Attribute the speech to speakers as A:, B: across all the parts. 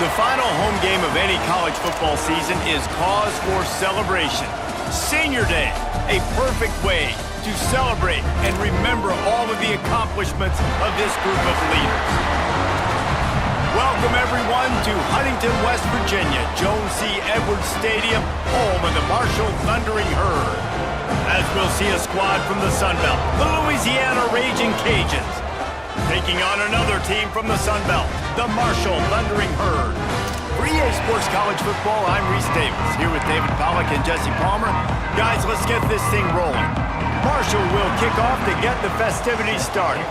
A: The final home game of any college football season is cause for celebration. Senior Day, a perfect way to celebrate and remember all of the accomplishments of this group of leaders. Welcome, everyone, to Huntington, West Virginia, Jones C. Edwards Stadium, home of the Marshall Thundering Herd. As we'll see a squad from the Sun Belt, the Louisiana Raging Cajuns, taking on another team from the Sun Belt, the Marshall Thundering Herd. For EA Sports College Football, I'm Reese Davis, here with David Pollack and Jesse Palmer. Guys, let's get this thing rolling. Marshall will kick off to get the festivities started.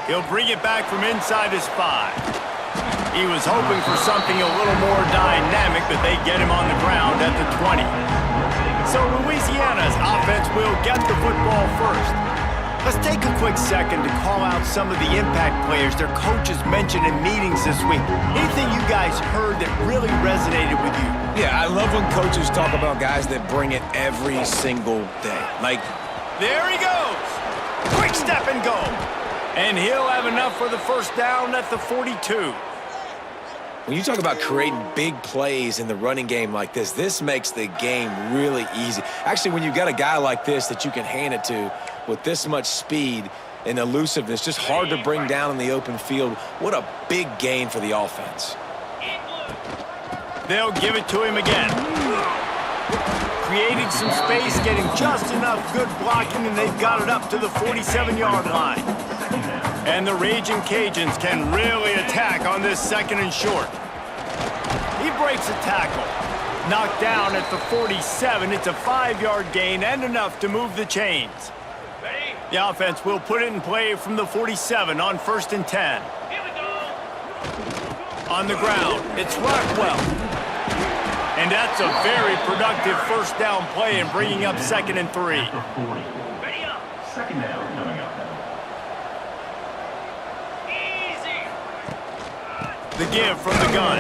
A: He'll bring it back from inside his 5. He was hoping for something a little more dynamic, but they get him on the ground at the 20. So Louisiana's offense will get the football first. Let's take a quick second to call out some of the impact players their coaches mentioned in meetings this week. Anything you guys heard that really resonated with you?
B: Yeah, I love when coaches talk about guys that bring it every single day. Like,
A: there he goes. Quick step and go. And he'll have enough for the first down at the 42.
B: when you talk about creating big plays in the running game like this makes the game really easy. Actually, when you got a guy like this that you can hand it to with this much speed and elusiveness, just hard to bring down in the open field, what a big gain for the offense.
A: They'll give it to him again. Creating some space, getting just enough good blocking, and they've got it up to the 47-yard line. And the Raging Cajuns can really attack on this second and short. He breaks a tackle. Knocked down at the 47. It's a 5-yard gain and enough to move the chains. The offense will put it in play from the 47 on 1st and 10. On the ground, it's Rockwell. And that's a very productive first down play in bringing up 2nd and 3.
C: Second down coming up.
A: The give from the gun.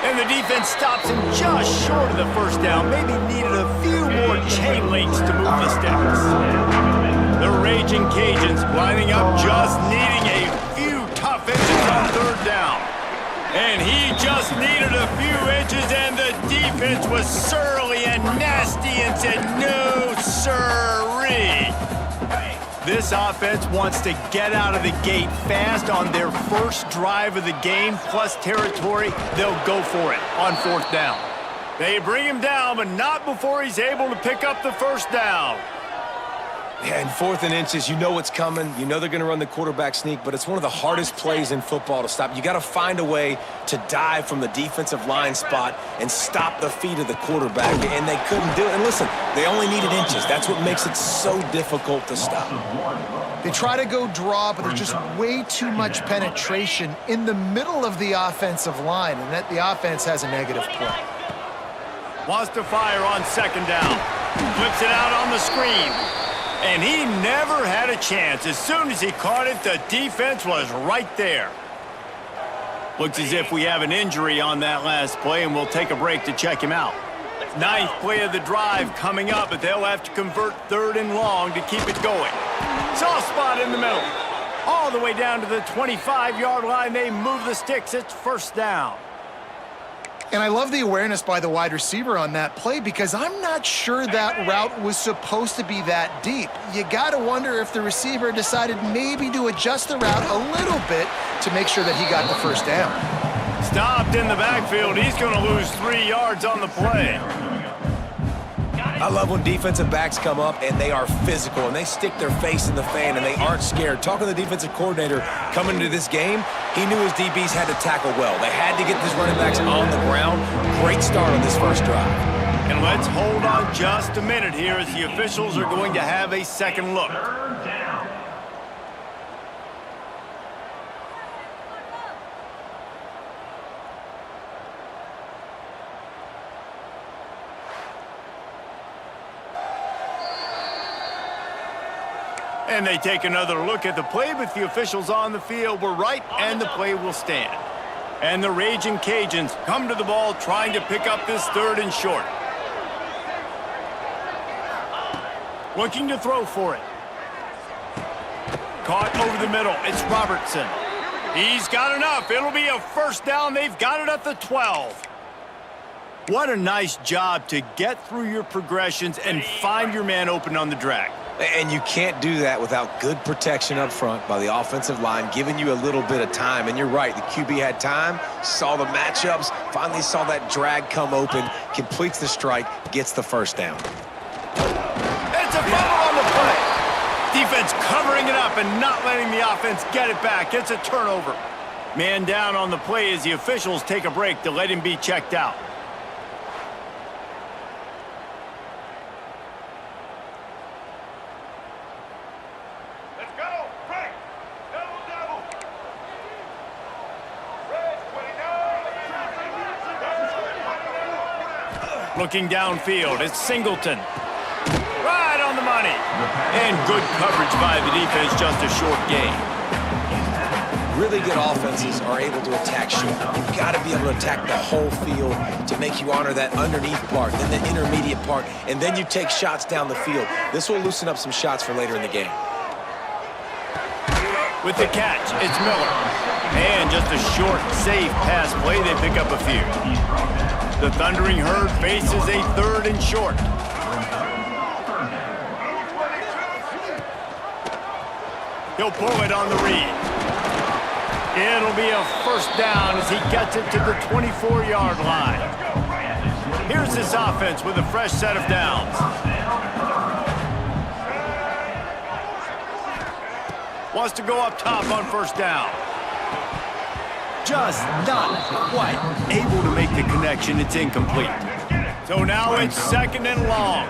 A: And the defense stops him just short of the first down. Maybe needed a few more chain links to move the sticks. The Raging Cajuns lining up, just needing a few tough inches on 3rd down. And he just needed a few inches, and the defense was surly and nasty and said, no, sirree. This offense wants to get out of the gate fast on their first drive of the game, plus territory. They'll go for it on 4th down. They bring him down, but not before he's able to pick up the first down.
B: Yeah, in 4th and inches, you know what's coming. You know they're going to run the quarterback sneak, but it's one of the hardest plays in football to stop. You got to find a way to dive from the defensive line spot and stop the feet of the quarterback, and they couldn't do it. And listen, they only needed inches. That's what makes it so difficult to stop.
D: They try to go draw, but there's just way too much penetration in the middle of the offensive line, and that the offense has a negative play.
A: Wants to fire on 2nd down. Flips it out on the screen. And he never had a chance. As soon as he caught it, the defense was right there. Looks as if we have an injury on that last play, and we'll take a break to check him out. 9th play of the drive coming up, but they'll have to convert 3rd and long to keep it going. Soft spot in the middle. All the way down to the 25-yard line. They move the sticks. It's 1st down.
D: And I love the awareness by the wide receiver on that play, because I'm not sure that route was supposed to be that deep. You got to wonder if the receiver decided maybe to adjust the route a little bit to make sure that he got the first down.
A: Stopped in the backfield. He's going to lose 3 yards on the play.
B: I love when defensive backs come up and they are physical and they stick their face in the fan and they aren't scared. Talking to the defensive coordinator coming into this game, he knew his DBs had to tackle well. They had to get these running backs on the ground. Great start on this first drive.
A: And let's hold on just a minute here as the officials are going to have a second look. And they take another look at the play, but the officials on the field were right, and the play will stand. And the Raging Cajuns come to the ball trying to pick up this 3rd and short. Looking to throw for it. Caught over the middle. It's Robertson. He's got enough. It'll be a first down. They've got it at the 12. What a nice job to get through your progressions and find your man open on the drag.
B: And you can't do that without good protection up front by the offensive line, giving you a little bit of time. And you're right, the QB had time, saw the matchups, finally saw that drag come open, completes the strike, gets the first down.
A: It's a fumble on the play. Defense covering it up and not letting the offense get it back. It's a turnover. Man down on the play as the officials take a break to let him be checked out. Looking downfield, it's Singleton. Right on the money. And good coverage by the defense, just a short gain.
B: Really good offenses are able to attack short. You've got to be able to attack the whole field to make you honor that underneath part, then the intermediate part, and then you take shots down the field. This will loosen up some shots for later in the game.
A: With the catch, it's Miller. And just a short, safe pass play, they pick up a few. The Thundering Herd faces a 3rd and short. He'll pull it on the read. It'll be a first down as he gets it to the 24-yard line. Here's this offense with a fresh set of downs. Wants to go up top on first down. Just not quite able to make the connection. It's incomplete. So now it's 2nd and long.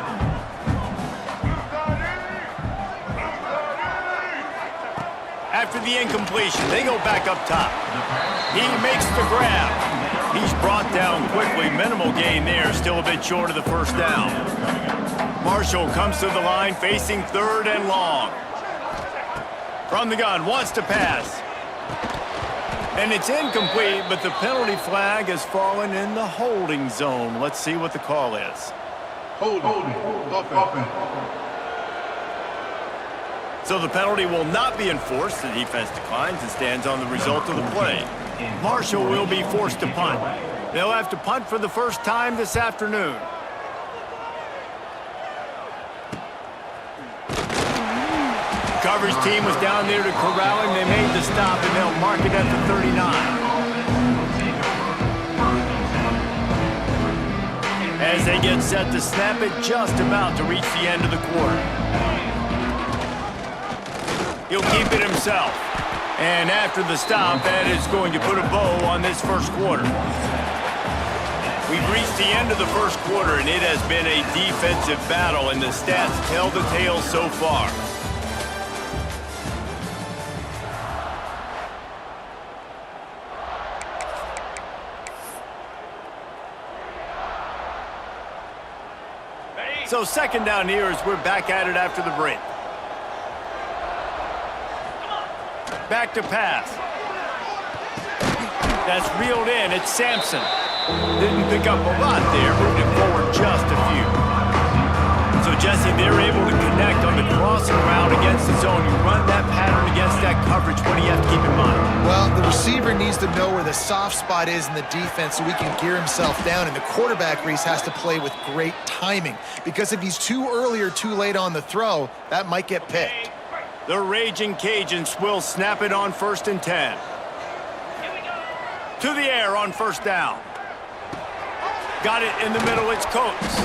A: After the incompletion, they go back up top. He makes the grab. He's brought down quickly. Minimal gain there. Still a bit short of the first down. Marshall comes to the line facing 3rd and long. From the gun, wants to pass. And it's incomplete, but the penalty flag has fallen in the holding zone. Let's see what the call is.
C: Holding.
A: So the penalty will not be enforced. The defense declines and stands on the result of the play. Marshall will be forced to punt. They'll have to punt for the first time this afternoon. Coverage team was down there to corral him. They made the stop, and they'll mark it at the 39. As they get set to snap it, just about to reach the end of the quarter. He'll keep it himself. And after the stop, that is going to put a bow on this first quarter. We've reached the end of the first quarter, and it has been a defensive battle, and the stats tell the tale so far. So 2nd down here as we're back at it after the break. Back to pass. That's reeled in. It's Sampson. Didn't pick up a lot there. Moved it forward just a few. So, Jesse, they're able to connect on the crossing route against the zone. You run that pattern against that coverage. What do you have to keep in mind?
D: Well, the receiver needs to know where the soft spot is in the defense so he can gear himself down. And the quarterback, Reese, has to play with great timing. Because if he's too early or too late on the throw, that might get picked.
A: The Raging Cajuns will snap it on 1st and 10. To the air on first down. Got it in the middle. It's Coates.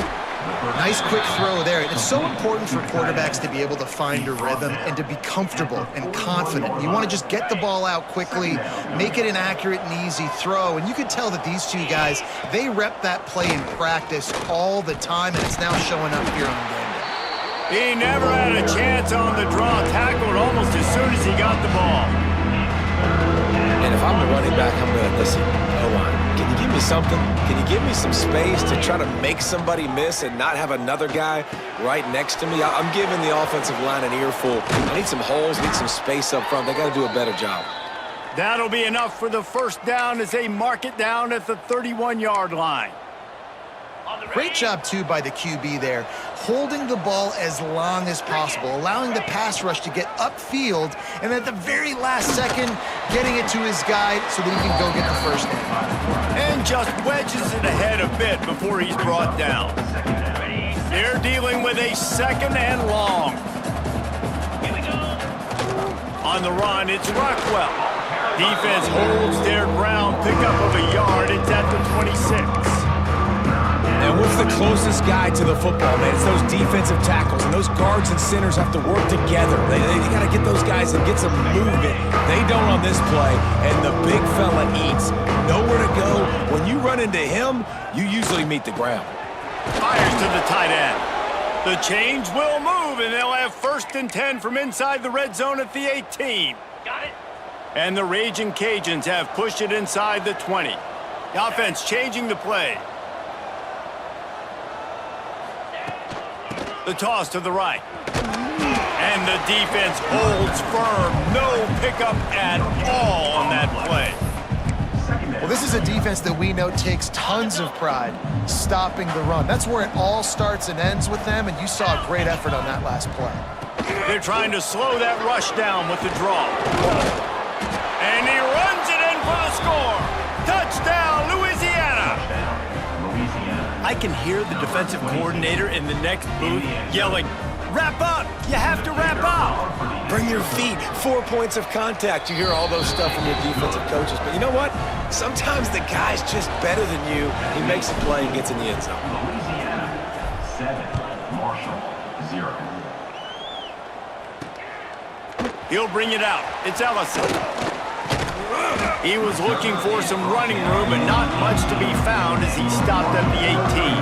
D: Nice quick throw there. It's so important for quarterbacks to be able to find a rhythm and to be comfortable and confident. You want to just get the ball out quickly, make it an accurate and easy throw. And you could tell that these two guys, they rep that play in practice all the time, and it's now showing up here on the game day.
A: He never had a chance on the draw. Tackled almost as soon as he got the ball.
B: And if I'm the running back, I'm going to listen. O-line, can you give me something? Can you give me some space to try to make somebody miss and not have another guy right next to me? I'm giving the offensive line an earful. I need some holes, need some space up front. They got to do a better job.
A: That'll be enough for the first down as they mark it down at the 31-yard line.
D: Great job, too, by the QB there, holding the ball as long as possible, allowing the pass rush to get upfield, and at the very last second, getting it to his guy so that he can go get the first down.
A: And just wedges it ahead a bit before he's brought down. They're dealing with a 2nd and long. On the run, it's Rockwell. Defense holds their ground, pickup of a yard. It's at the 26.
B: And what's the closest guy to the football, man? It's those defensive tackles, and those guards and centers have to work together. They got to get those guys and get some movement. They don't on this play, and the big fella eats. Nowhere to go. When you run into him, you usually meet the ground.
A: Fires to the tight end. The change will move, and they'll have 1st and 10 from inside the red zone at the 18. Got it. And the Raging Cajuns have pushed it inside the 20. The offense changing the play. The toss to the right. And the defense holds firm. No pickup at all on that play.
D: Well, this is a defense that we know takes tons of pride stopping the run. That's where it all starts and ends with them, and you saw a great effort on that last play.
A: They're trying to slow that rush down with the draw. And he runs it in for the score. Touchdown, Louisiana. I can hear the defensive coordinator in the next booth yelling, "Wrap up! You have to wrap up!"
B: Bring your feet, 4 points of contact. You hear all those stuff from your defensive coaches. But you know what? Sometimes the guy's just better than you. He makes a play and gets in the end zone.
C: Louisiana 7, Marshall 0.
A: He'll bring it out. It's Ellison. He was looking for some running room, but not much to be found as he stopped at the 18.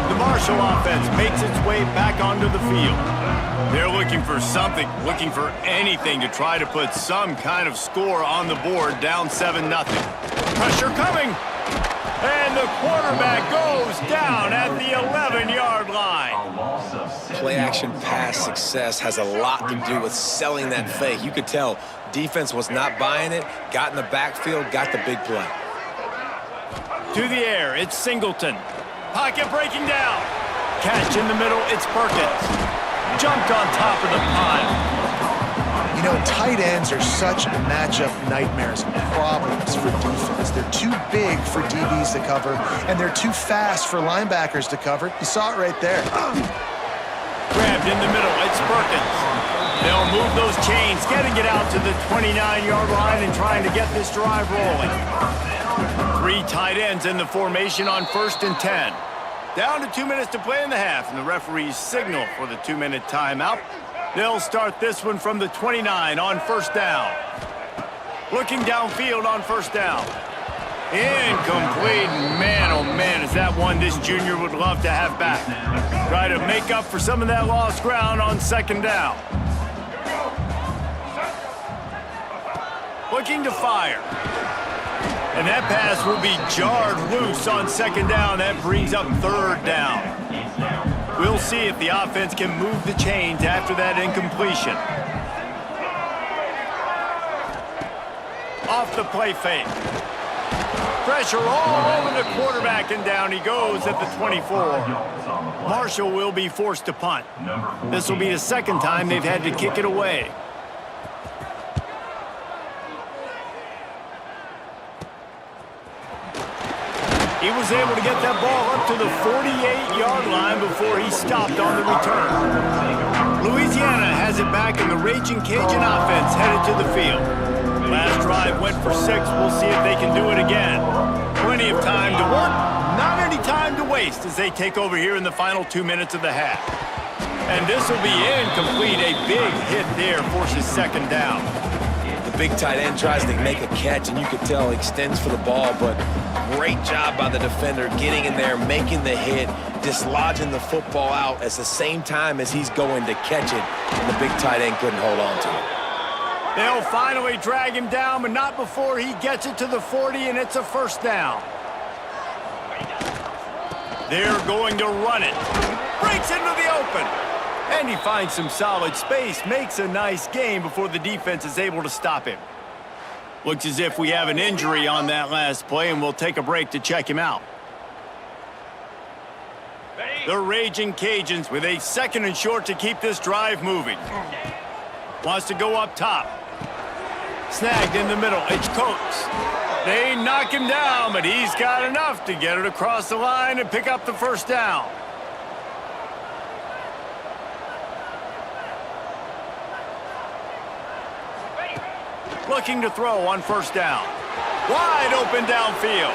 A: The Marshall offense makes its way back onto the field. They're looking for something, looking for anything to try to put some kind of score on the board, down 7-0. Pressure coming. And the quarterback goes down at the 11-yard line.
B: Play-action pass success has a lot to do with selling that fake. You could tell defense was not buying it, got in the backfield, got the big play.
A: To the air, it's Singleton. Pocket breaking down. Catch in the middle, it's Perkins. Jumped on top of the pile.
D: You know, tight ends are such matchup nightmares and problems for defense. They're too big for DBs to cover, and they're too fast for linebackers to cover. You saw it right there.
A: Grabbed in the middle, it's Perkins. They'll move those chains, getting it out to the 29-yard line and trying to get this drive rolling. 3 tight ends in the formation on 1st and 10. Down to 2 minutes to play in the half, and the referees signal for the 2-minute timeout. They'll start this one from the 29 on 1st down. Looking downfield on 1st down. Incomplete. Man, oh man, is that one this junior would love to have back. Try to make up for some of that lost ground on 2nd down. Looking to fire. And that pass will be jarred loose on 2nd down. That brings up 3rd down. We'll see if the offense can move the chains after that incompletion. Off the play fake. Pressure all over the quarterback, and down he goes at the 24. Marshall will be forced to punt. This will be the 2nd time they've had to kick it away. He was able to get that ball up to the 48-yard line before he stopped on the return. Louisiana has it back, and the Raging Cajun offense headed to the field. Last drive went for 6. We'll see if they can do it again. Plenty of time to work, not any time to waste as they take over here in the final 2 minutes of the half. And this will be incomplete. A big hit there forces 2nd down.
B: The big tight end tries to make a catch, and you could tell he extends for the ball, but great job by the defender getting in there, making the hit, dislodging the football out at the same time as he's going to catch it, and the big tight end couldn't hold on to it.
A: They'll finally drag him down, but not before he gets it to the 40, and it's a 1st down. They're going to run it. Breaks into the open. And he finds some solid space, makes a nice game before the defense is able to stop him. Looks as if we have an injury on that last play, and we'll take a break to check him out. The Raging Cajuns with a 2nd and short to keep this drive moving. Wants to go up top. Snagged in the middle. It's Coates. They knock him down, but he's got enough to get it across the line and pick up the first down. Looking to throw on first down. Wide open downfield.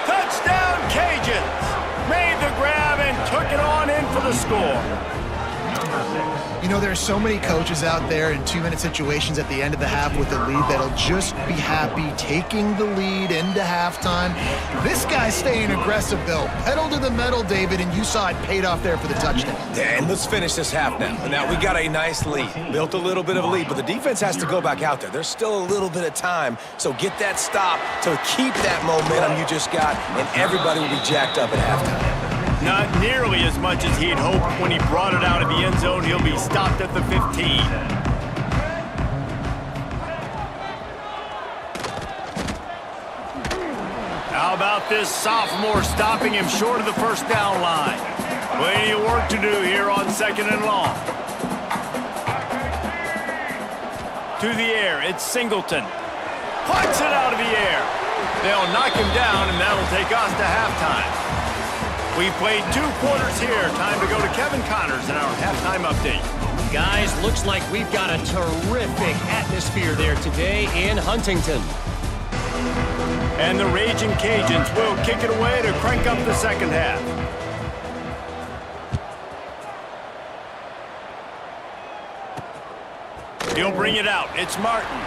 A: Touchdown, Cajuns! Made the grab and took it on in for the score.
D: You know, there are so many coaches out there in 2-minute situations at the end of the half with the lead that'll just be happy taking the lead into halftime. This guy's staying aggressive, though. Pedal to the metal, David, and you saw it paid off there for the touchdown.
B: Yeah, and let's finish this half now. Now, we got a nice lead. Built a little bit of a lead, but the defense has to go back out there. There's still a little bit of time, so get that stop to keep that momentum you just got, and everybody will be jacked up at halftime.
A: Not nearly as much as he'd hoped when he brought it out of the end zone. He'll be stopped at the 15. How about this sophomore stopping him short of the first down line? Plenty of work to do here on 2nd and long. To the air, it's Singleton. Puts it out of the air. They'll knock him down, and that'll take us to halftime. We've played 2 quarters here. Time to go to Kevin Connors in our halftime update.
E: Guys, looks like we've got a terrific atmosphere there today in Huntington.
A: And the Raging Cajuns will kick it away to crank up the second half. He'll bring it out. It's Martin.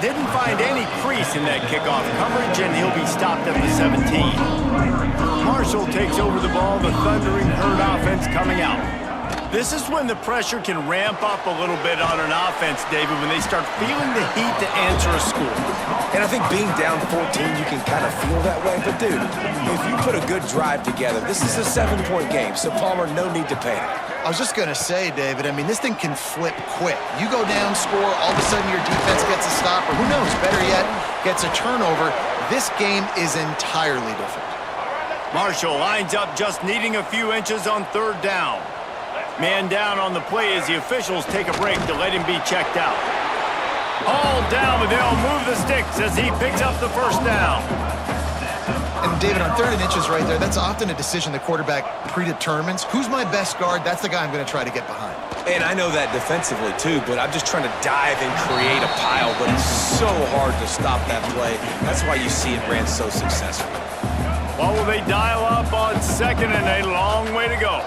A: Didn't find any crease in that kickoff coverage, and he'll be stopped at the 17. Marshall takes over the ball, the Thundering Herd offense coming out. This is when the pressure can ramp up a little bit on an offense, David, when they start feeling the heat to answer a score.
B: And I think being down 14, you can kind of feel that way. But, dude, if you put a good drive together, this is a 7-point game, so Palmer, no need to panic.
D: I was just going to say, David, I mean, this thing can flip quick. You go down, score, all of a sudden your defense gets a stop, or who knows, better yet, gets a turnover. This game is entirely different.
A: Marshall lines up just needing a few inches on 3rd down. Man down on the play as the officials take a break to let him be checked out. All down, but they'll move the sticks as he picks up the first down.
D: And David, on 3rd and inches right there, that's often a decision the quarterback predetermines. Who's my best guard? That's the guy I'm going to try to get behind.
B: And I know that defensively, too, but I'm just trying to dive and create a pile, but it's so hard to stop that play. That's why you see it ran so successful.
A: What will they dial up on 2nd and a long way to go?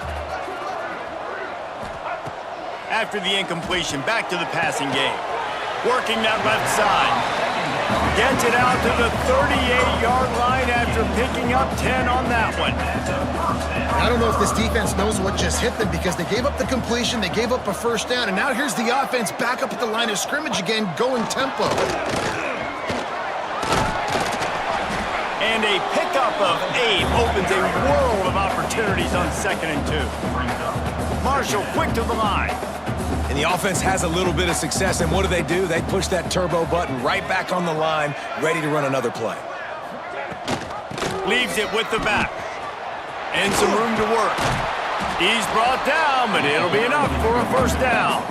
A: After the incompletion, back to the passing game. Working that left side. Gets it out to the 38-yard line after picking up 10 on that one.
D: I don't know if this defense knows what just hit them because they gave up the completion, they gave up a first down, and now here's the offense back up at the line of scrimmage again, going tempo.
A: And a pickup of 8 opens a world of opportunities on 2nd and 2. Marshall quick to the line.
B: And the offense has a little bit of success, and what do? They push that turbo button right back on the line, ready to run another play.
A: Leaves it with the back. And some room to work. He's brought down, but it'll be enough for a first down.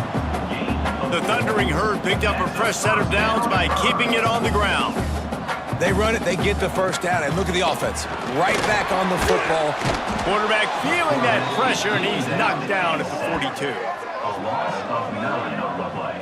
A: The Thundering Herd picked up a fresh set of downs by keeping it on the ground.
B: They run it, they get the first down, and look at the offense. Right back on the football.
A: Quarterback feeling that pressure, and he's knocked down at the 42.
C: A loss of 9 on the play.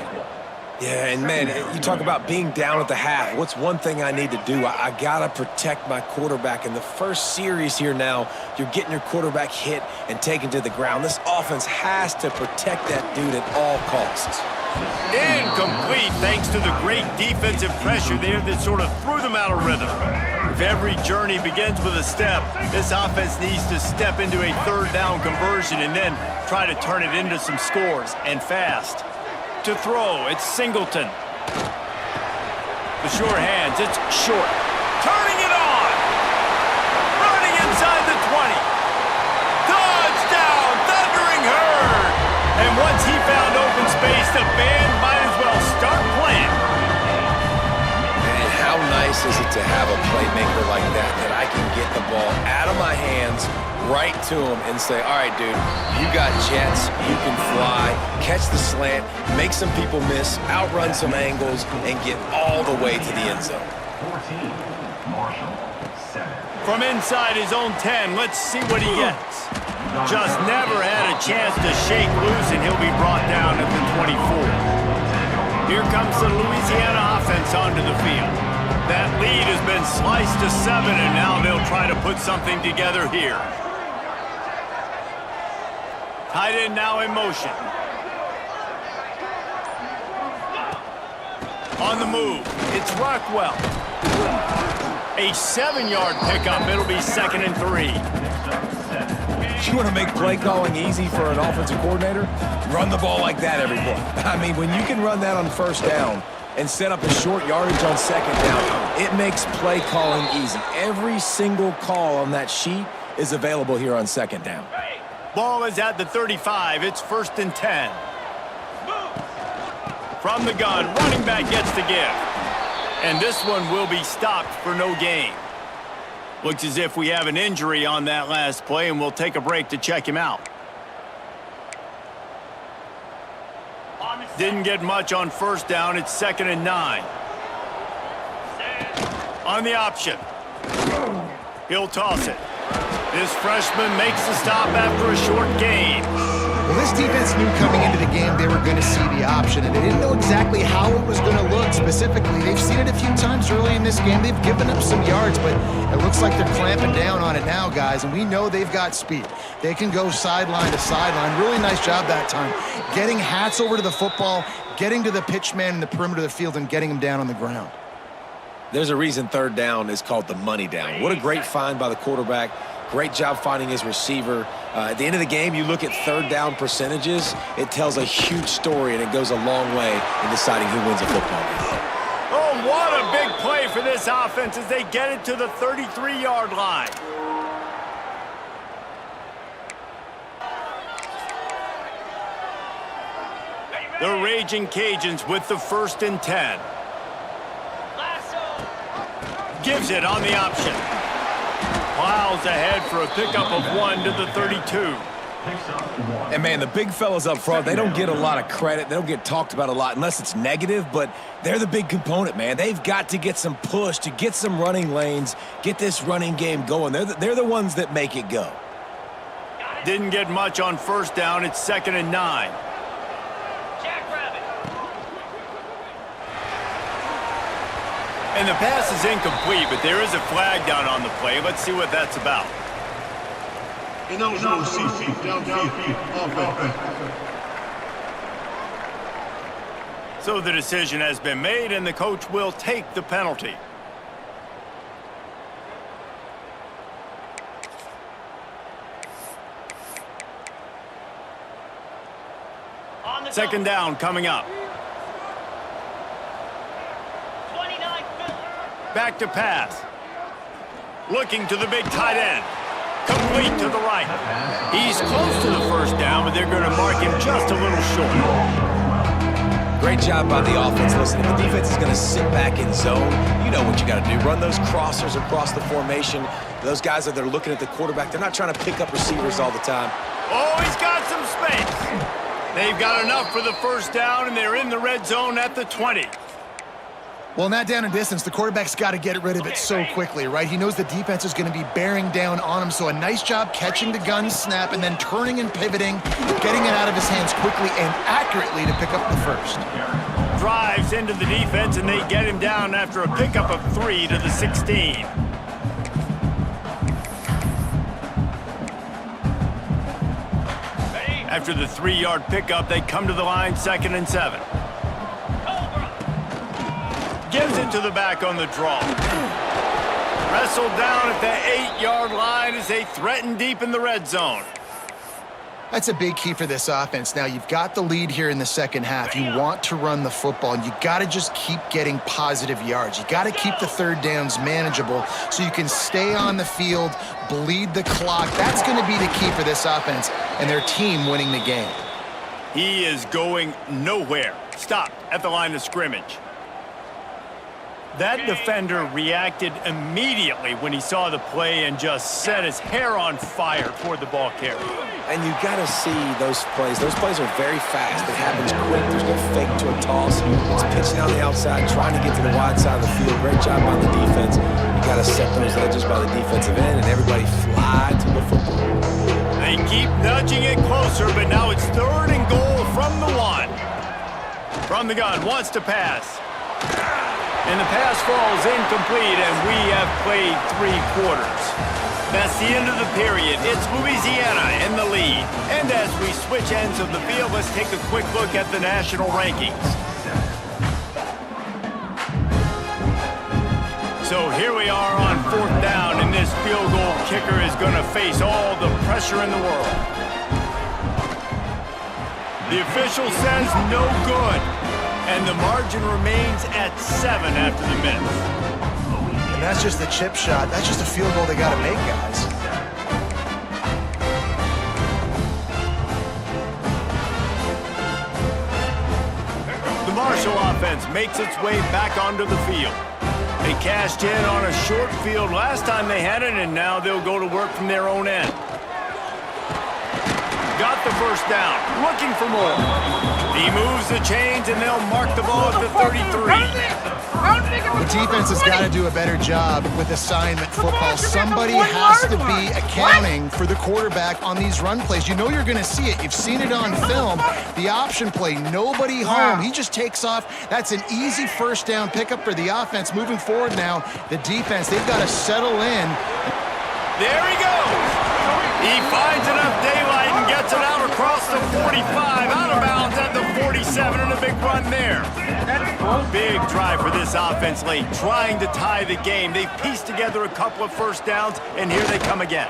B: Yeah, and man, you talk about being down at the half. What's one thing I need to do? I gotta protect my quarterback. In the first series here now, you're getting your quarterback hit and taken to the ground. This offense has to protect that dude at all costs.
A: Incomplete thanks to the great defensive pressure there that sort of threw them out of rhythm. If every journey begins with a step, this offense needs to step into a 3rd down conversion and then try to turn it into some scores, and fast. To throw, it's Singleton. The sure hands, it's short. Turning it on! Running inside the 20. Touchdown, Thundering Herd! And once he found open space, the band might as well start playing.
B: And how nice is it to have a playmaker like that I can get the ball out of my hands, right to him, and say, all right, dude, you got jets, you can fly, catch the slant, make some people miss, outrun some angles, and get all the way to the end zone.
C: 14, Marshall, 7.
A: From inside his own 10, let's see what he gets. Just never had a chance to shake loose, and he'll be brought down at the 24. Here comes the Louisiana offense onto the field. That lead has been sliced to 7, and now they'll try to put something together here. Tight end now in motion. On the move, it's Rockwell. A 7-yard pickup. It'll be 2nd and 3.
B: You want to make play calling easy for an offensive coordinator? Run the ball like that every play. I mean, when you can run that on first down and set up a short yardage on second down, it makes play calling easy. Every single call on that sheet is available here on second down.
A: Ball is at the 35. It's 1st and 10. From the gun, running back gets the give. And this one will be stopped for no gain. Looks as if we have an injury on that last play, and we'll take a break to check him out. Didn't get much on first down. It's 2nd and 9. On the option. He'll toss it. This freshman makes the stop after a short gain.
D: Well, this defense knew coming into the game they were going to see the option, and they didn't know exactly how it was going to look specifically. They've seen it a few times early in this game. They've given up some yards, but it looks like they're clamping down on it now, guys, and we know they've got speed. They can go sideline to sideline. Really nice job that time. Getting hats over to the football, getting to the pitch man in the perimeter of the field, and getting him down on the ground.
B: There's a reason third down is called the money down. What a great find by the quarterback. Great job finding his receiver. At the end of the game, you look at third down percentages, it tells a huge story, and it goes a long way in deciding who wins a football game.
A: Oh, what a big play for this offense as they get it to the 33-yard line. The Raging Cajuns with the 1st and 10. Gives it on the option. Plows ahead for a pickup of 1 to the 32.
B: And, man, the big fellas up front, they don't get a lot of credit. They don't get talked about a lot unless it's negative, but they're the big component, man. They've got to get some push, to get some running lanes, get this running game going. They're the ones that make it go.
A: Didn't get much on first down. It's 2nd and 9. And the pass is incomplete, but there is a flag down on the play. Let's see what that's about.
F: Ineligible CC, downfield, offense.
A: So the decision has been made, and the coach will take the penalty. Second down coming up. Back to pass. Looking to the big tight end. Complete to the right. He's close to the first down, but they're going to mark him just a little short.
B: Great job by the offense. Listen, if the defense is going to sit back in zone, you know what you got to do. Run those crossers across the formation. Those guys that are looking at the quarterback, they're not trying to pick up receivers all the time.
A: Oh, he's got some space. They've got enough for the first down, and they're in the red zone at the 20.
D: Well, in that down and distance, the quarterback's got to get rid of it so quickly, right? He knows the defense is going to be bearing down on him, so a nice job catching the gun snap and then turning and pivoting, getting it out of his hands quickly and accurately to pick up the first.
A: Drives into the defense, and they get him down after a pickup of 3 to the 16. After the 3-yard pickup, they come to the line, 2nd and 7. Gives it to the back on the draw. Wrestled down at the 8-yard line as they threaten deep in the red zone.
D: That's a big key for this offense. Now, you've got the lead here in the second half. You want to run the football, and you got to just keep getting positive yards. You got to keep the third downs manageable so you can stay on the field, bleed the clock. That's going to be the key for this offense and their team winning the game.
A: He is going nowhere. Stopped at the line of scrimmage. That defender reacted immediately when he saw the play and just set his hair on fire toward the ball carrier.
B: And you got to see those plays. Those plays are very fast. It happens quick. There's no fake to a toss. It's pitching on the outside, trying to get to the wide side of the field. Great job by the defense. You got to set those edges by the defensive end, and everybody fly to the football.
A: They keep nudging it closer, but now it's 3rd and goal from the 1. From the gun, wants to pass. And the pass falls incomplete, and we have played 3 quarters. That's the end of the period. It's Louisiana in the lead. And as we switch ends of the field, let's take a quick look at the national rankings. So here we are on 4th down, and this field goal kicker is going to face all the pressure in the world. The official says no good. And the margin remains at 7 after the miss.
D: And that's just the chip shot. That's just a field goal they got to make, guys.
A: The Marshall offense makes its way back onto the field. They cashed in on a short field last time they had it, and now they'll go to work from their own end. Got the first down, looking for more. He moves the chains, and they'll mark the ball at the 33.
D: The defense has got to do a better job with assignment football. Somebody has to be accounting for the quarterback on these run plays. You know you're going to see it. You've seen it on film. The option play, nobody home. He just takes off. That's an easy first down pickup for the offense. Moving forward now, the defense, they've got to settle in.
A: There he goes. He finds enough daylight and gets it out across the 45, out of bounds at the 47, and a big run there. Big drive for this offense late, trying to tie the game. They've pieced together a couple of first downs, and here they come again.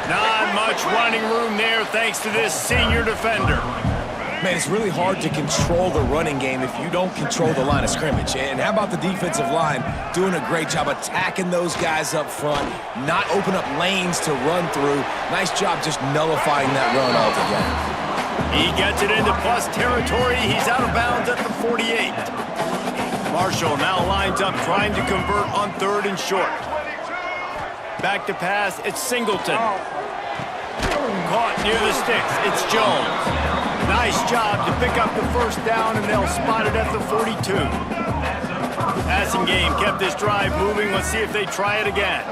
A: Not much running room there thanks to this senior defender.
B: Man, it's really hard to control the running game if you don't control the line of scrimmage. And how about the defensive line doing a great job attacking those guys up front, not open up lanes to run through. Nice job just nullifying that run altogether.
A: He gets it into plus territory. He's out of bounds at the 48. Marshall now lines up trying to convert on 3rd and short. Back to pass, it's Singleton. Caught near the sticks, it's Jones. Nice job to pick up the first down, and they'll spot it at the 42. Passing game kept this drive moving. Let's see if they try it again.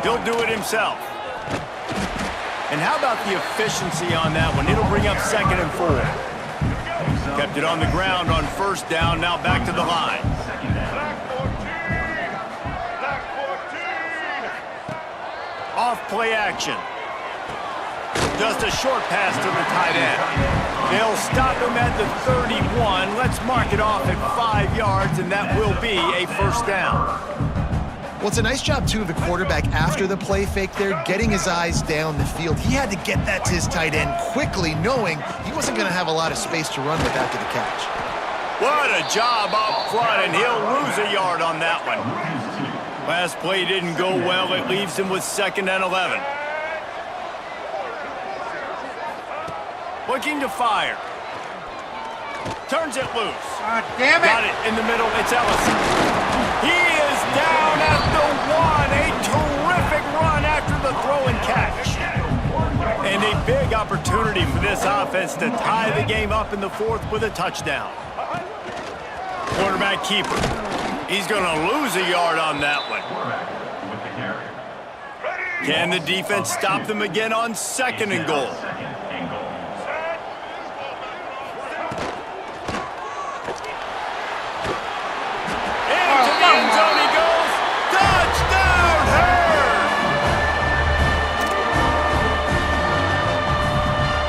A: He'll do it himself. And how about the efficiency on that one? It'll bring up 2nd and 4. Kept it on the ground on first down, now back to the line. Off play action. Just a short pass to the tight end. They'll stop him at the 31. Let's mark it off at 5 yards, and that will be a first down.
D: Well, it's a nice job, too, of the quarterback after the play fake there, getting his eyes down the field. He had to get that to his tight end quickly, knowing he wasn't going to have a lot of space to run with after the catch.
A: What a job up front, and he'll lose a yard on that one. Last play didn't go well. It leaves him with 2nd and 11. Looking to fire. Turns it loose.
G: Damn it!
A: Got it in the middle. It's Ellison. He is down at the 1. A terrific run after the throw and catch. And a big opportunity for this offense to tie the game up in the 4th with a touchdown. Quarterback keeper. He's going to lose a yard on that one. Can the defense stop them again on 2nd and goal? Into the end zone he goes. Touchdown, Hurd!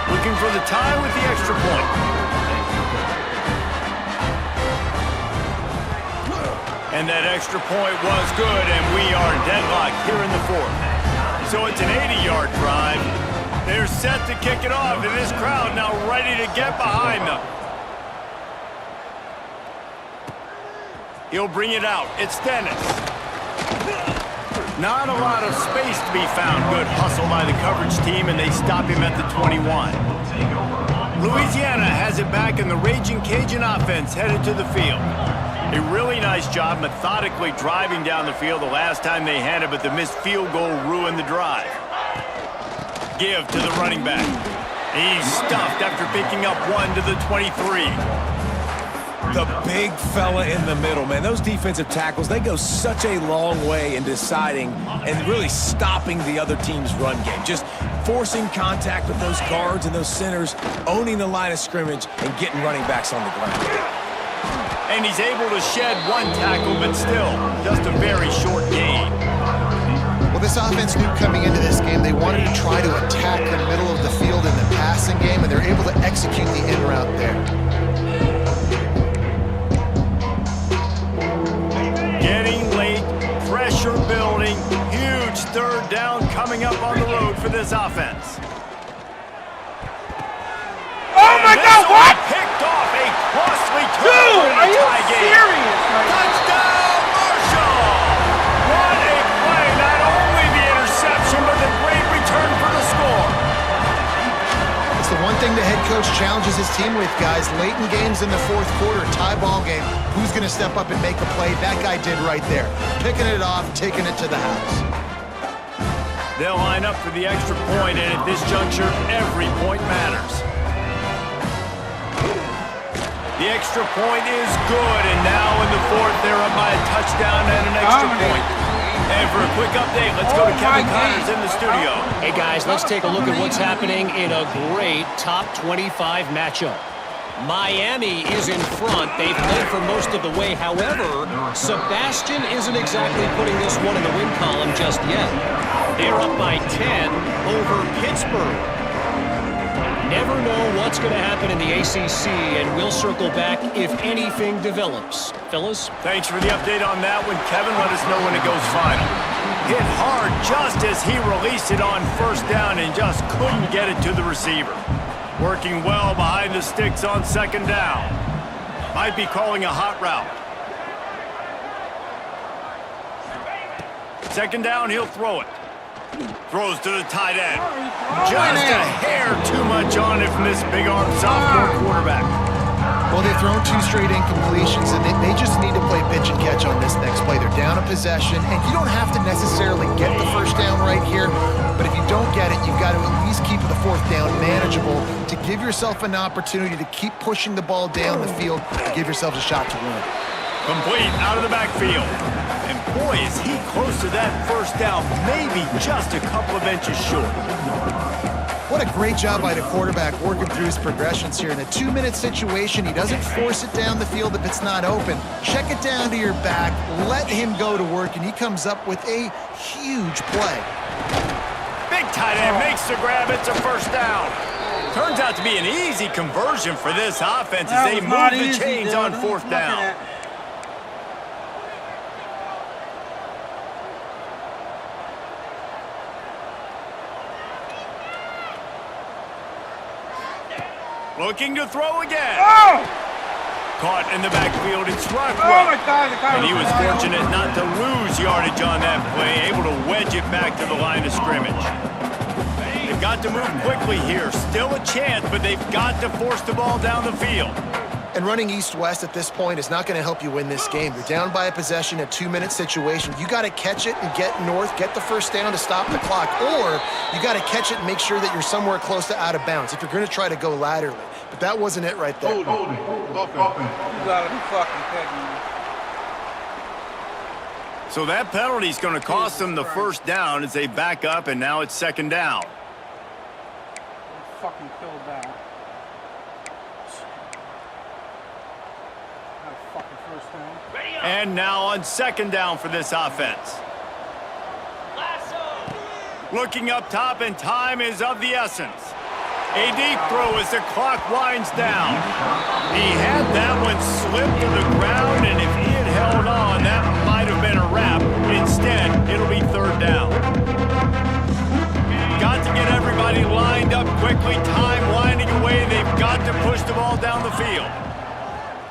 A: Looking for the tie with the extra point. And that extra point was good, and we are deadlocked here in the 4th. So it's an 80-yard drive. They're set to kick it off, and this crowd now ready to get behind them. He'll bring it out. It's Dennis. Not a lot of space to be found. Good hustle by the coverage team, and they stop him at the 21. Louisiana has it back in the Raging Cajun offense headed to the field. A really nice job methodically driving down the field the last time they had it, but the missed field goal ruined the drive. Give to the running back. He's stuffed after picking up 1 to the 23.
B: The big fella in the middle, man. Those defensive tackles, they go such a long way in deciding and really stopping the other team's run game. Just forcing contact with those guards and those centers, owning the line of scrimmage, and getting running backs on the ground.
A: And he's able to shed 1 tackle, but still, just a very short gain.
D: Well, this offense knew coming into this game they wanted to try to attack the middle of the field in the passing game, and they're able to execute the in route there.
A: Getting late, pressure building, huge 3rd down coming up on the road for this offense.
G: Oh my God, what?
A: Picked off a costly
G: Dude,
A: turn
G: are you
A: game.
G: serious?
A: Touchdown, Marshall! What a play! Not only the interception, but the great return for the score.
D: It's the one thing the head coach challenges his team with, guys. Late in games in the 4th quarter, tie ball game. Who's going to step up and make a play? That guy did right there. Picking it off, taking it to the house.
A: They'll line up for the extra point, and at this juncture, every point matters. The extra point is good, and now in the 4th, they're up by a touchdown and an extra point. And for a quick update, let's go to Kevin Connors in the studio.
E: Hey, guys, let's take a look at what's happening in a great top 25 matchup. Miami is in front. They've led for most of the way. However, Sebastian isn't exactly putting this one in the win column just yet. They're up by 10 over Pittsburgh. Never know what's going to happen in the ACC, and we'll circle back if anything develops. Fellas?
A: Thanks for the update on that one, Kevin. Let us know when it goes final. Hit hard just as he released it on 1st down and just couldn't get it to the receiver. Working well behind the sticks on 2nd down. Might be calling a hot route. 2nd down, he'll throw it. Throws to the tight end. Just a hair too much on it from this big-arm sophomore quarterback.
D: Well, they've thrown 2 straight incompletions, and they just need to play pitch and catch on this next play. They're down a possession, and you don't have to necessarily get the 1st down right here, but if you don't get it, you've got to at least keep the 4th down manageable to give yourself an opportunity to keep pushing the ball down the field and give yourselves a shot to win.
A: Complete out of the backfield. And boy, is he close to that 1st down, maybe just a couple of inches short.
D: What a great job by the quarterback working through his progressions here. In a 2-minute situation, he doesn't force it down the field if it's not open. Check it down to your back, let him go to work, and he comes up with a huge play.
A: Big tight end makes the grab. It's a 1st down. Turns out to be an easy conversion for this offense as they move the chains on 4th down. Looking to throw again.
G: Oh!
A: Caught in the backfield, it's Rockwell.
G: Oh my God,
A: And he was fortunate not to lose yardage on that play, able to wedge it back to the line of scrimmage. They've got to move quickly here. Still a chance, but they've got to force the ball down the field.
D: And running east-west at this point is not going to help you win this game. You're down by a possession, a 2-minute situation. You got to catch it and get north, get the 1st down to stop the clock, or you got to catch it and make sure that you're somewhere close to out of bounds if you're going to try to go laterally. But that wasn't it right there.
F: Hold it.
G: You gotta be fucking kidding me.
A: So that penalty is going to cost them the 1st down as they back up, and now it's 2nd down.
G: Fucking killed that. Not a fucking 1st down.
A: And now on 2nd down for this offense. Looking up top, and time is of the essence. A deep throw as the clock winds down. He had that one slip to the ground, and if he had held on, that might have been a wrap. Instead, it'll be 3rd down. Got to get everybody lined up quickly. Time winding away. They've got to push the ball down the field.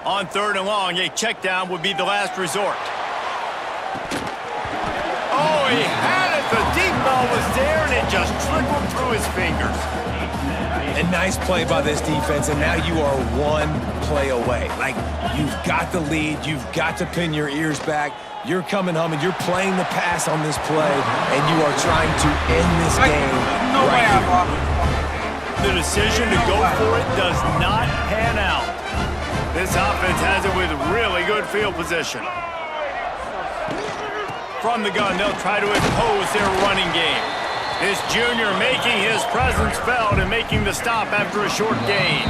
A: On 3rd and long, a check down would be the last resort. Oh, he had it. The deep ball was there, and it just trickled through his fingers.
B: And nice play by this defense, and now you are one play away. Like, you've got the lead, you've got to pin your ears back. You're coming home, and you're playing the pass on this play, and you are trying to end this game right here.
A: The decision to go for it does not pan out. This offense has it with really good field position. From the gun, they'll try to impose their running game. This junior making his presence felt and making the stop after a short gain.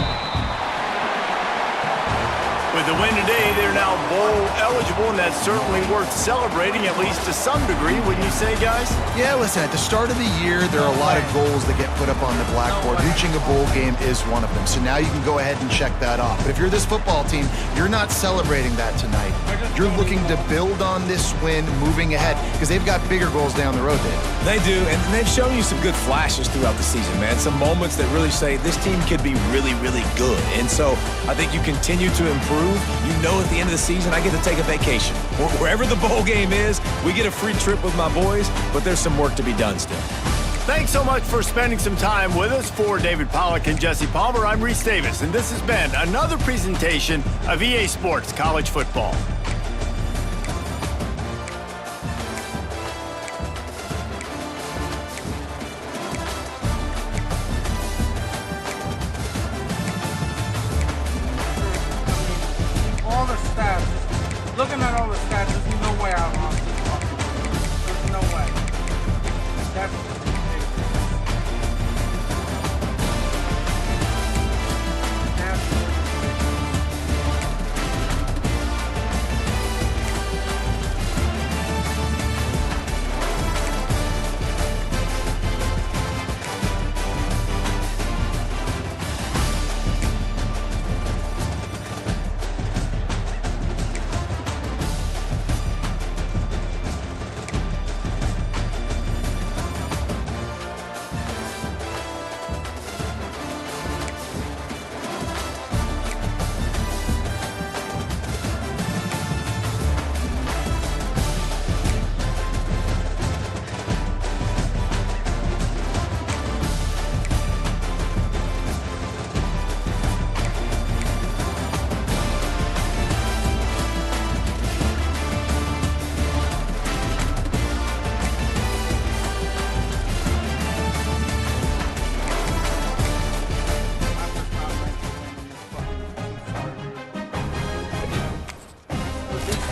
A: With the win today, they're now bowl eligible, and that's certainly worth celebrating, at least to some degree, wouldn't you say, guys?
D: Yeah, listen, at the start of the year, there are a lot of goals that get put up on the blackboard. Reaching a bowl game is one of them. So now you can go ahead and check that off. But if you're this football team, you're not celebrating that tonight. You're looking to build on this win moving ahead because they've got bigger goals down the road, Dave.
B: They do, and they've shown you some good flashes throughout the season, man. Some moments that really say this team could be really, really good. And so I think you continue to improve. You know at the end of the season, I get to take a vacation. Wherever the bowl game is, we get a free trip with my boys, but there's some work to be done still.
A: Thanks so much for spending some time with us. For David Pollack and Jesse Palmer, I'm Reese Davis, and this has been another presentation of EA Sports College Football.
G: All the stats, looking at all the stats, there's no way I lost this fucking game. There's no way. That's ridiculous. Absolutely.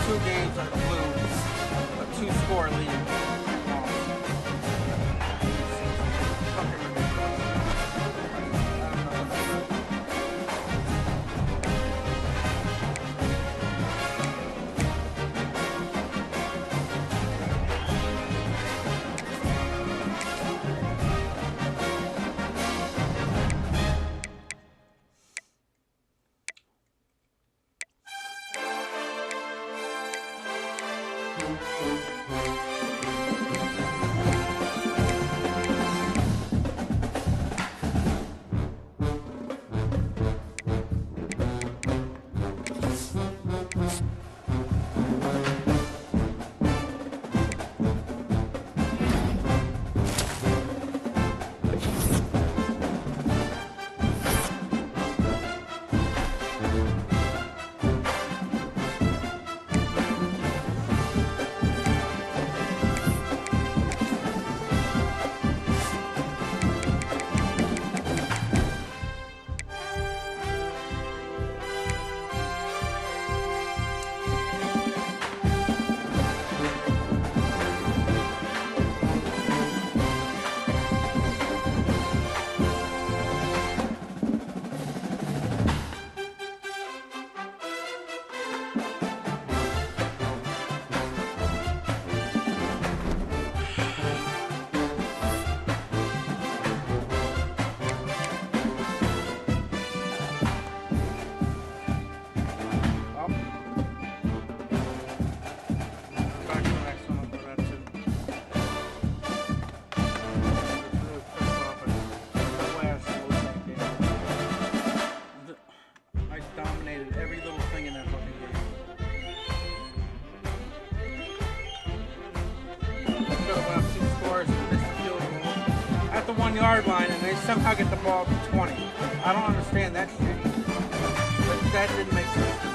G: Two games are blue, a two-score lead. Fucking ridiculous. I don't know. 1-yard line and they somehow get the ball to 20. I don't understand that shit. That didn't make sense.